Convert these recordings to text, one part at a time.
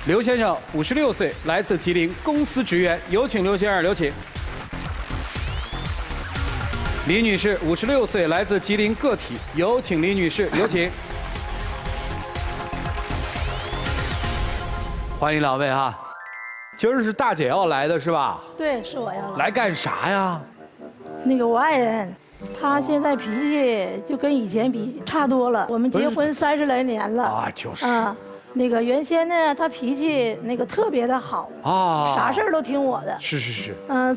刘先生56岁，来自吉林，公司职员，有请刘先生，有请。李女士56岁，来自吉林个体，有请李女士，有请。欢迎两位哈，今儿是大姐要来的是吧？对，是我要来。来干啥呀？那个我爱人，他现在脾气就跟以前比差多了。我们结婚30来年了啊，就是啊。那个原先呢，他脾气那个特别的好啊，啥事儿都听我的。是。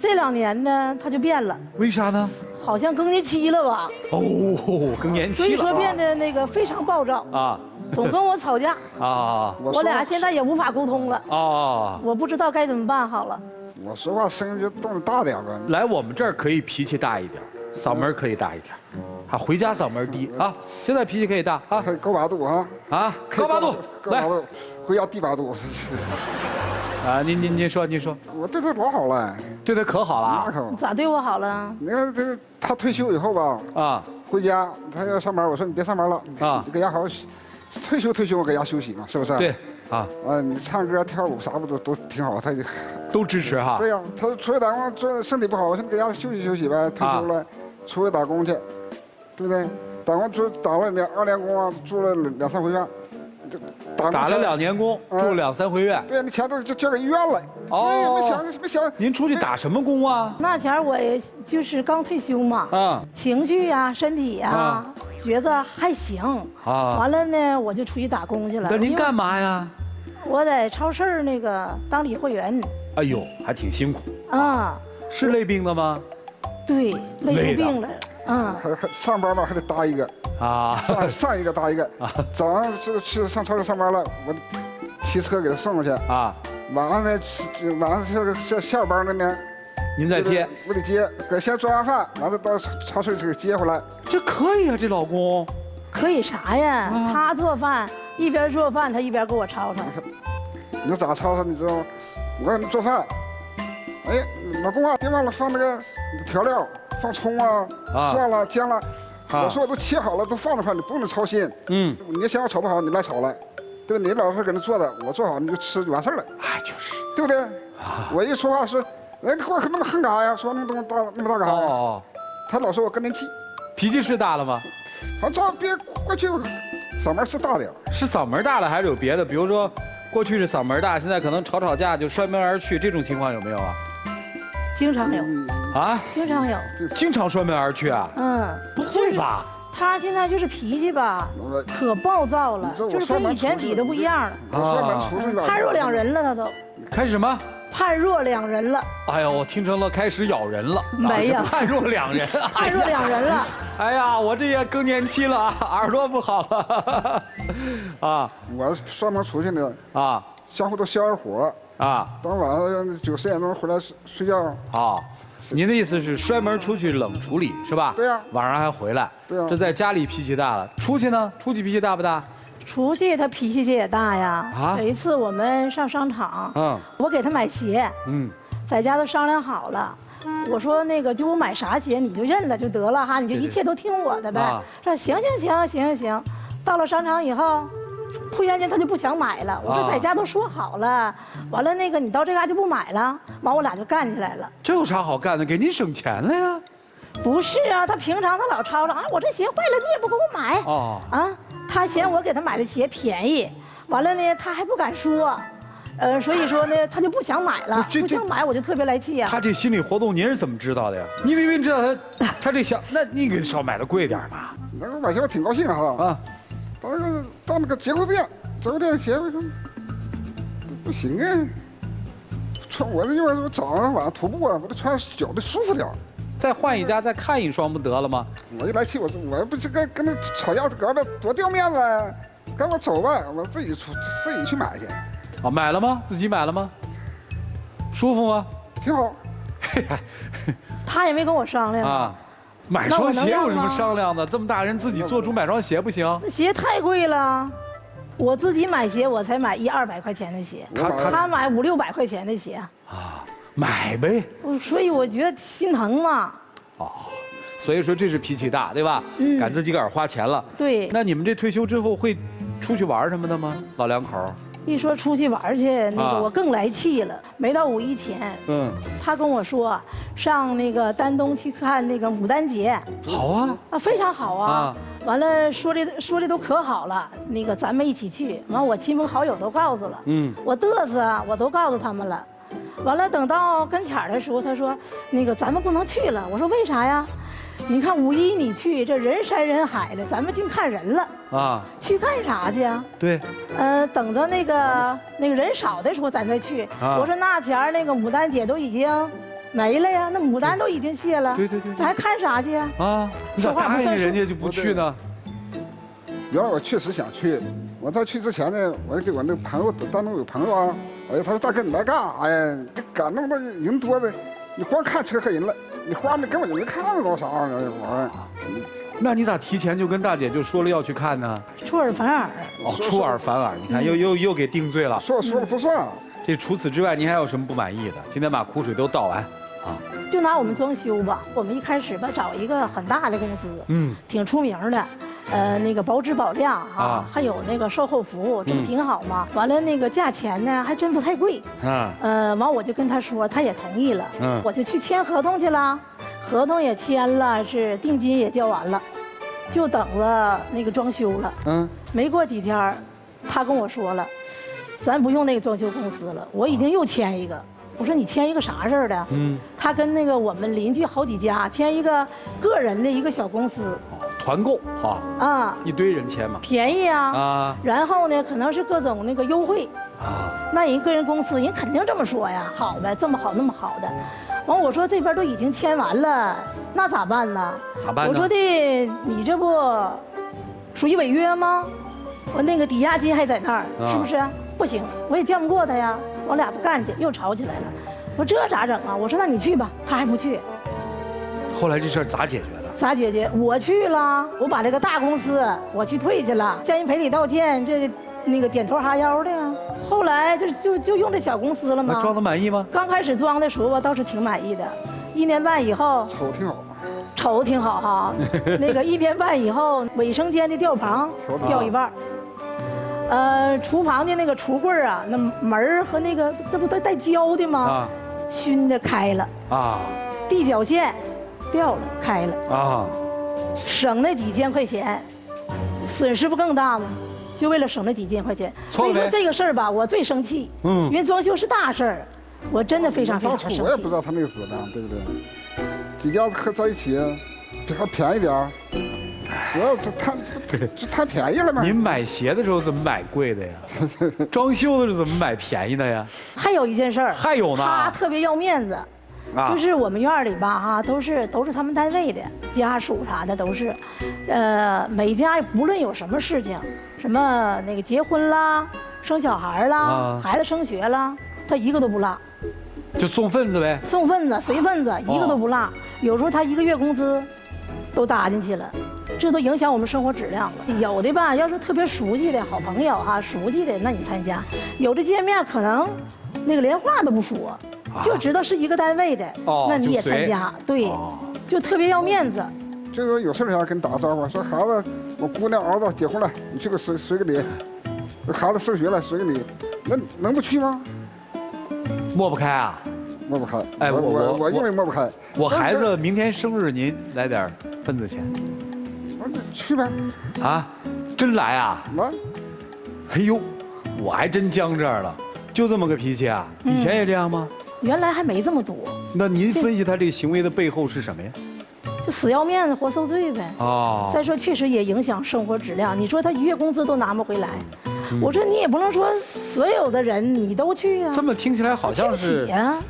这2年呢，他就变了。为啥呢？好像更年期了吧？哦，更年期了。所以说变得那个非常暴躁啊，总跟我吵架啊。我俩现在也无法沟通了啊。我不知道该怎么办好了。我说话声音就动得大点吧。来我们这儿可以脾气大一点，嗓门可以大一点。啊，回家嗓门低啊！现在脾气可以大啊，可以高8度哈啊，高8度，来，回家低8度。啊，您说，我对他多好了，对他可好了。那可咋对我好了？你看他退休以后吧，啊，回家他要上班，我说你别上班了啊，你搁家好好退休，我搁家休息嘛，是不是？对，啊，你唱歌跳舞啥不都挺好，他就都支持哈。对呀，他出去打工，这身体不好，我说你搁家休息呗，退休了，出去打工去。对不对？打工打了2年工啊，住了2、3回院，打了2年工，住了2、3回院。对呀，那钱都交给医院了。哦，没想。您出去打什么工啊？那前我也就是刚退休嘛，情绪呀、身体呀，觉得还行啊。完了呢，我就出去打工去了。那您干嘛呀？我在超市那个当理货员。哎呦，还挺辛苦啊。是累病的吗？对，累病了。还上班吧，还得搭一个啊，上一个搭一个啊。早上去上超市上班了，我骑车给他送过去啊。晚上呢，下班了呢，您再接，我得接，先做完饭，完了到超市去给接回来。这可以啊，这老公。可以啥呀？他做饭，一边做饭他一边给我吵吵。你说咋吵吵？你知道吗？我让你做饭，哎，老公啊，别忘了放那个调料。放葱啊，蒜了、姜了，我说我都切好了，都放着饭，你不用操心。你要嫌我炒不好，你来炒来，对吧？你老是搁那做的，我做好你就吃就完事儿了。哎，就是，对不对？我一说话是，哎，给我那么横干呀？说那么大干呀？他老说我更年期，脾气是大了吗？反正别过去嗓门是大点，是嗓门大了还是有别的？比如说，过去是嗓门大，现在可能吵架就摔门而去，这种情况有没有啊？经常有啊，经常有，经常摔门而去啊？不会吧？他现在就是脾气吧，可暴躁了，就是跟以前比的不一样了。判若两人了，他都开始什么？判若两人了。哎呦，我听成了开始咬人了。没有，判若两人，判若两人了。哎呀，我这也更年期了啊，耳朵不好了啊。我上班出去呢啊，相互都消消火。啊，等晚上9、10点钟回来睡觉。啊，您的意思是摔门出去冷处理是吧？对呀。晚上还回来。对呀。这在家里脾气大了，出去呢？出去脾气大不大？出去他脾气也大呀。啊。有一次我们上商场，我给他买鞋，在家都商量好了，我说那个就我买啥鞋你就认了就得了哈，你就一切都听我的呗。说行，到了商场以后。突然间他就不想买了，我说在家都说好了，完了那个你到这嘎就不买了，完我俩就干起来了。这有啥好干的？给您省钱了呀？不是啊，他平常他老吵吵啊，我这鞋坏了你也不给我买啊，他嫌我给他买的鞋便宜，完了呢他还不敢说，所以说呢他就不想买了，不想买我就特别来气呀。他这心理活动您是怎么知道的呀？你明明知道他这想，那你给少买的贵点吧？那个买鞋我挺高兴哈啊。到那个折扣店鞋，我说不行啊，穿我这因为我早上晚上徒步啊，我得穿脚得舒服点。再换一家再看一双不得了吗？我一来气，我说我不是跟他吵架，搁这多掉面子啊！赶我走吧，我自己去买去。啊，买了吗？自己买了吗？舒服吗？挺好。他也没跟我商量啊。买双鞋有什么商量的？这么大人自己做主买双鞋不行？那鞋太贵了，我自己买鞋我才买100-200块钱的鞋，他买500-600块钱的鞋啊，买呗。所以我觉得心疼嘛。哦，所以说这是脾气大，对吧？赶自己个儿花钱了。对。那你们这退休之后会出去玩什么的吗？老两口？一说出去玩去，那个我更来气了。没到5一前，他跟我说上那个丹东去看那个牡丹节。好啊，非常好啊。完了说的都可好了，那个咱们一起去。完我亲朋好友都告诉了，我嘚瑟啊，我都告诉他们了。完了等到跟前的时候，他说那个咱们不能去了。我说为啥呀？你看5一你去，这人山人海的，咱们净看人了啊，去干啥去啊？对，等着那个人少的时候咱再去。我说那前那个牡丹姐都已经没了呀，那牡丹都已经谢了。对，咱还看啥去啊？啊，你咋答应人家就不去呢？原来我确实想去，我在去之前呢，我就给我那朋友当中有朋友啊，哎呀，他说大哥你来干啥呀？你赶弄的人多的，你光看车和人了。你花那根本就没看到啥玩意儿。那你咋提前就跟大姐就说了要去看呢？出尔反尔。哦，出尔反尔，你看又给定罪了。说了不算。这除此之外，您还有什么不满意的？今天把苦水都倒完，啊。就拿我们装修吧，我们一开始吧找一个很大的公司，挺出名的。那个保质保量啊，还有那个售后服务，这不挺好吗？完了那个价钱呢，还真不太贵。完我就跟他说，他也同意了。我就去签合同去了，合同也签了，是定金也交完了，就等了那个装修了。没过几天，他跟我说了，咱不用那个装修公司了，我已经又签一个。我说你签一个啥事儿的？他跟那个我们邻居好几家签一个个人的一个小公司。团购哈一堆人签嘛，便宜啊然后呢，可能是各种那个优惠那人个人公司人肯定这么说呀，好呗，这么好那么好的。完我说这边都已经签完了，那咋办呢？咋办呢？我说的你这不属于违约吗？我那个抵押金还在那儿，是不是？不行，我也见不过他呀。我俩不干去，又吵起来了。我说这咋整啊？我说那你去吧，他还不去。后来这事儿咋解决的？咋解决？我去了，我把这个大公司我去退去了，向人赔礼道歉，这那个点头哈腰的呀。后来就用这小公司了吗？装的满意吗？刚开始装的时候吧，倒是挺满意的。1年半以后，瞅挺好，瞅挺好哈。那个1年半以后，卫生间的吊棚掉一半。厨房的那个橱柜啊，那门和那个那不都带胶的吗？熏的开了地脚线掉了开了省那几千块钱，损失不更大吗？就为了省那几千块钱。所以说这个事儿吧，我最生气。因为装修是大事儿，我真的非常生气。当初我也不知道他那个质量，对不对？几家合在一起，还便宜点主要他太便宜了嘛。您买鞋的时候怎么买贵的呀？装修的时候怎么买便宜的呀？还有一件事儿，还有呢，他特别要面子。就是我们院里吧都是他们单位的家属啥的都是，每家不论有什么事情，什么那个结婚啦、生小孩啦、孩子升学啦，他一个都不落，就送份子呗，送份子、随份子，一个都不落。有时候他1个月工资都搭进去了，这都影响我们生活质量了。有的吧，要是特别熟悉的好朋友熟悉的那你参加；有的见面可能那个连话都不说。就知道是一个单位的，那你也参加，对，就特别要面子。这个有事想跟你打个招呼，说孩子，我姑娘儿子结婚了，你去个随个礼。孩子升学了，随个礼，那能不去吗？抹不开啊，抹不开。哎，我因为抹不开。我孩子明天生日，您来点份子钱。那去呗。真来啊？来。哎呦，我还真僵这儿了，就这么个脾气啊？以前也这样吗？原来还没这么多。那您分析他这个行为的背后是什么呀？就死要面子活受罪呗。再说确实也影响生活质量。你说他1月工资都拿不回来，我说你也不能说所有的人你都去啊。这么听起来好像是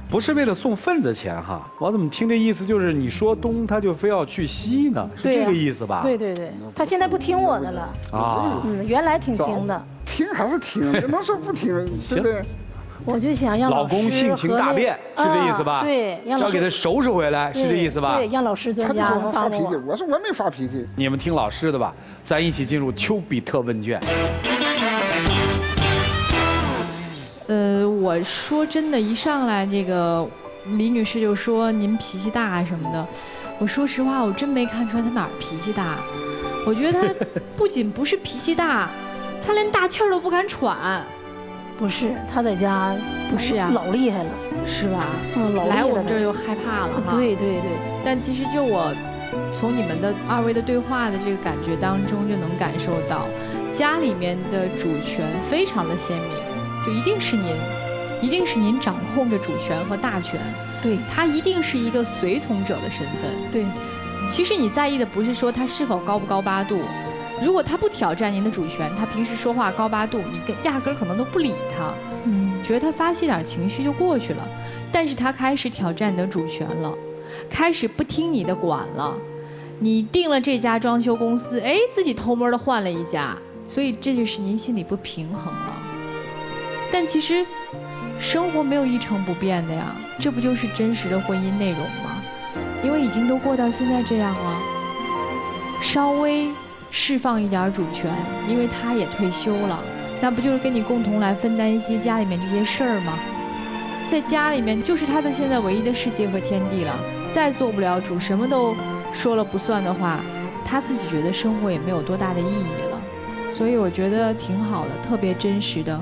不是为了送份子钱哈？我怎么听这意思就是你说东他就非要去西呢？是这个意思吧？对，他现在不听我的了原来挺听的。听还是听，能说不听对不对？我就想让老公性情大变，是这意思吧？对，要给他收拾回来，是这意思吧？对，让老师专家发脾气，我说我没发脾气。你们听老师的吧，咱一起进入丘比特问卷。我说真的，一上来这个李女士就说您脾气大什么的，我说实话，我真没看出来她哪儿脾气大。我觉得她不仅不是脾气大，她连大气儿都不敢喘。不是，他在家不是呀，老厉害了，是吧？老厉害了。来我们这儿就害怕了哈。对对对。但其实就我从你们的二位的对话的这个感觉当中，就能感受到家里面的主权非常的鲜明，就一定是您掌控着主权和大权。对，他一定是一个随从者的身份。对，其实你在意的不是说他是否高不高八度。如果他不挑战您的主权，他平时说话高八度，你压根儿可能都不理他，觉得他发泄点情绪就过去了。但是他开始挑战你的主权了，开始不听你的管了，你定了这家装修公司，哎，自己偷摸的换了一家，所以这就是您心里不平衡了。但其实，生活没有一成不变的呀，这不就是真实的婚姻内容吗？因为已经都过到现在这样了，稍微释放一点主权，因为他也退休了，那不就是跟你共同来分担一些家里面这些事儿吗？在家里面就是他的现在唯一的世界和天地了，再做不了主，什么都说了不算的话，他自己觉得生活也没有多大的意义了。所以我觉得挺好的，特别真实的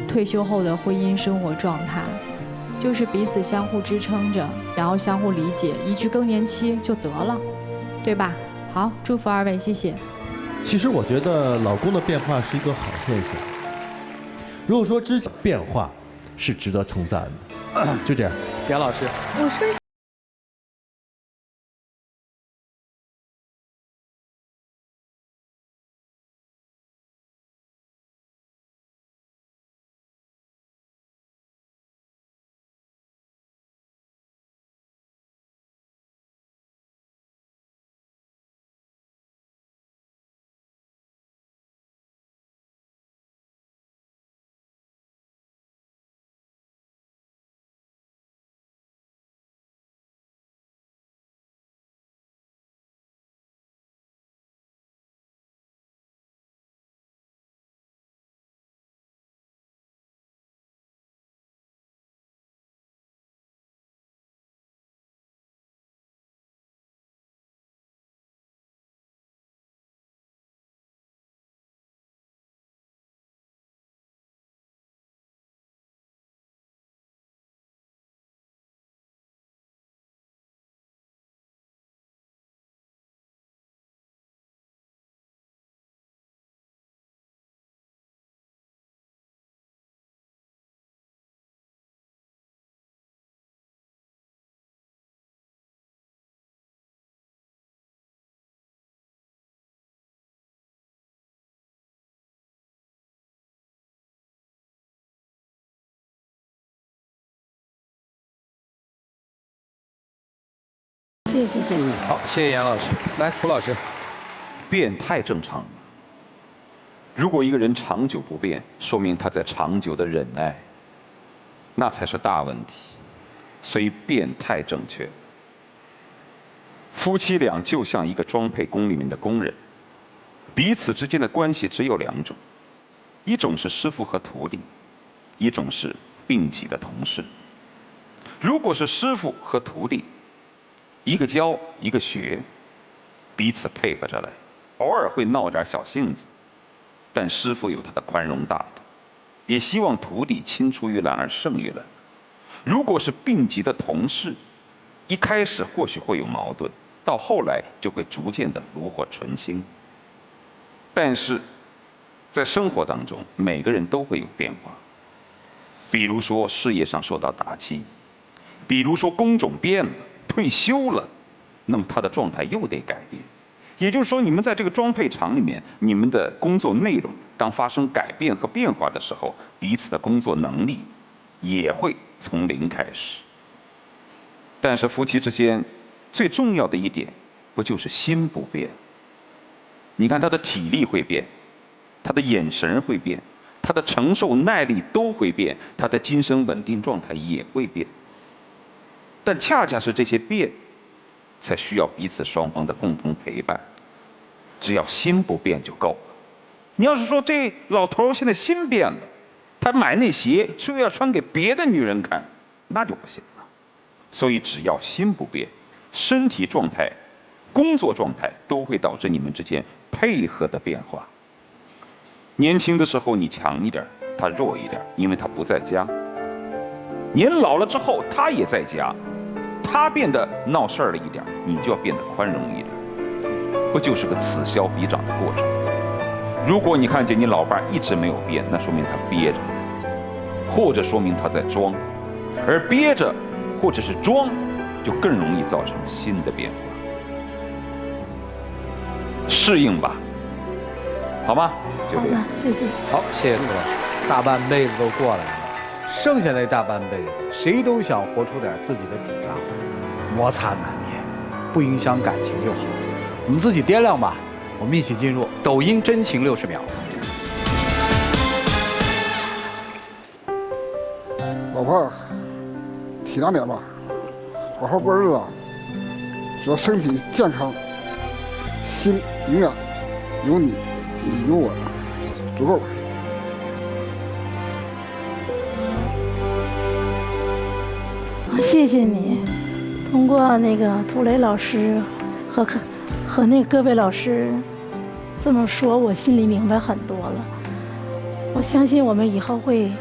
退休后的婚姻生活状态，就是彼此相互支撑着，然后相互理解，一句更年期就得了，对吧？好，祝福二位，谢谢。其实我觉得老公的变化是一个好现象。如果说之前变化是值得称赞的，就这样。杨老师，我是。谢谢。好，谢谢杨老师。来，胡老师，变太正常了。如果一个人长久不变，说明他在长久的忍耐，那才是大问题。所以变太正确。夫妻俩就像一个装配工里面的工人，彼此之间的关系只有两种，一种是师傅和徒弟，一种是并级的同事。如果是师傅和徒弟，一个教一个学，彼此配合着来，偶尔会闹点小性子，但师傅有他的宽容大度，也希望徒弟青出于蓝而胜于蓝。如果是并级的同事，一开始或许会有矛盾，到后来就会逐渐的炉火纯青。但是在生活当中，每个人都会有变化，比如说事业上受到打击，比如说工种变了，退休了，那么他的状态又得改变。也就是说，你们在这个装配厂里面，你们的工作内容当发生改变和变化的时候，彼此的工作能力也会从零开始。但是夫妻之间最重要的一点，不就是心不变？你看他的体力会变，他的眼神会变，他的承受耐力都会变，他的精神稳定状态也会变。但恰恰是这些变，才需要彼此双方的共同陪伴。只要心不变就够了。你要是说这老头现在心变了，他买那鞋是为了穿给别的女人看，那就不行了。所以只要心不变，身体状态、工作状态都会导致你们之间配合的变化。年轻的时候你强一点，他弱一点，因为他不在家。年老了之后，他也在家，他变得闹事儿了一点，你就要变得宽容一点，不就是个此消彼长的过程？如果你看见你老伴一直没有变，那说明他憋着，或者说明他在装，而憋着或者是装，就更容易造成新的变化。适应吧，好吗？就这样。谢谢。好，谢谢陆老师。大半辈子都过来了，剩下那大半辈子，谁都想活出点自己的主张，摩擦难免，不影响感情就好。我们自己掂量吧。我们一起进入抖音真情60秒。老婆，体谅点吧，好好过日子，只要身体健康，心永远有你，你有我，足够了。谢谢你，通过那个涂磊老师和那各位老师这么说，我心里明白很多了。我相信我们以后会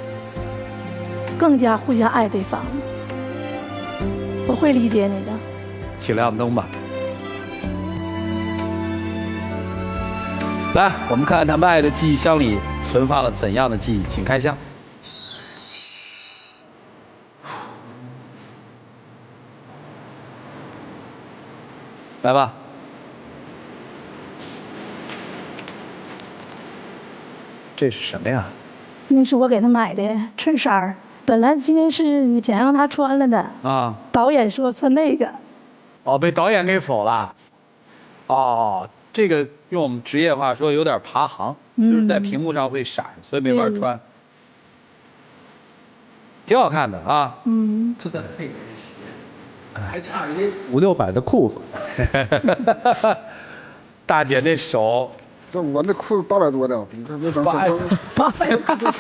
更加互相爱对方的，我会理解你的。请亮灯吧。来，我们看看他们爱的记忆箱里存放了怎样的记忆，请开箱。来吧。这是什么呀？那是我给他买的衬衫，本来今天是想让他穿了的啊，导演说穿那个。哦，被导演给否了。哦，这个用我们职业话说有点爬行，就是在屏幕上会闪，所以没法穿。挺好看的啊。就在配鞋，还差一500-600的裤子。大姐那手。这我那裤子800多的，那800多。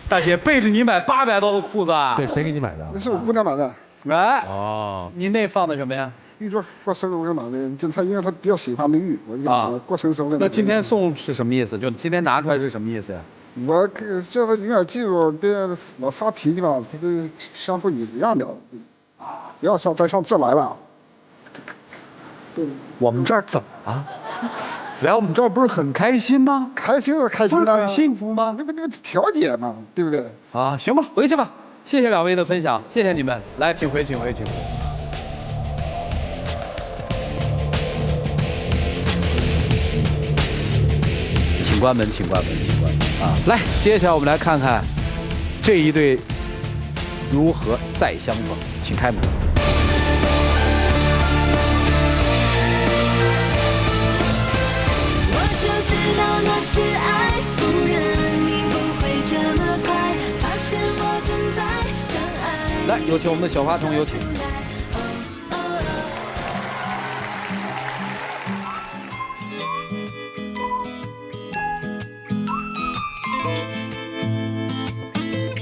大姐背着你买800多的裤子啊？对，谁给你买的？那是我姑娘买的。哎，哦，您那放的什么呀？玉镯过生日我给买的，就她因为她比较喜欢那玉，我就给她过生日。那今天送是什么意思？就今天拿出来是什么意思呀？我这个永远记住，别老发脾气吧，他跟相夫一样的，不要再上自来了。我们这儿怎么了？来我们这儿不是很开心吗？开心是开心的，很幸福吗？那不调解嘛，对不对？啊，行吧，回去吧。谢谢两位的分享，谢谢你们。来，请回，请回，请回。请关门，请关门，请关门啊！来，接下来我们来看看这一对如何再相逢，请开门。那是爱，不然你不会这么快发现我正在将爱。来，有请我们的小花童，有请。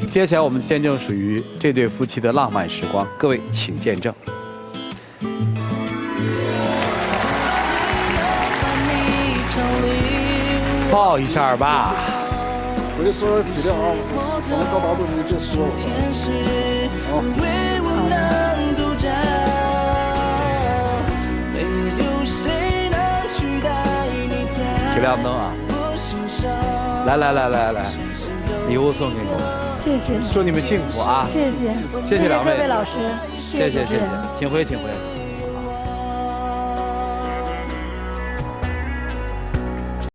接下来我们见证属于这对夫妻的浪漫时光，各位请见证。抱一下吧。我就说体谅啊，我们高八度你就说起亮灯啊！来，礼物送给你们，谢谢，祝你们幸福啊！谢谢，谢谢两位，各位老师，谢谢，请回，请回。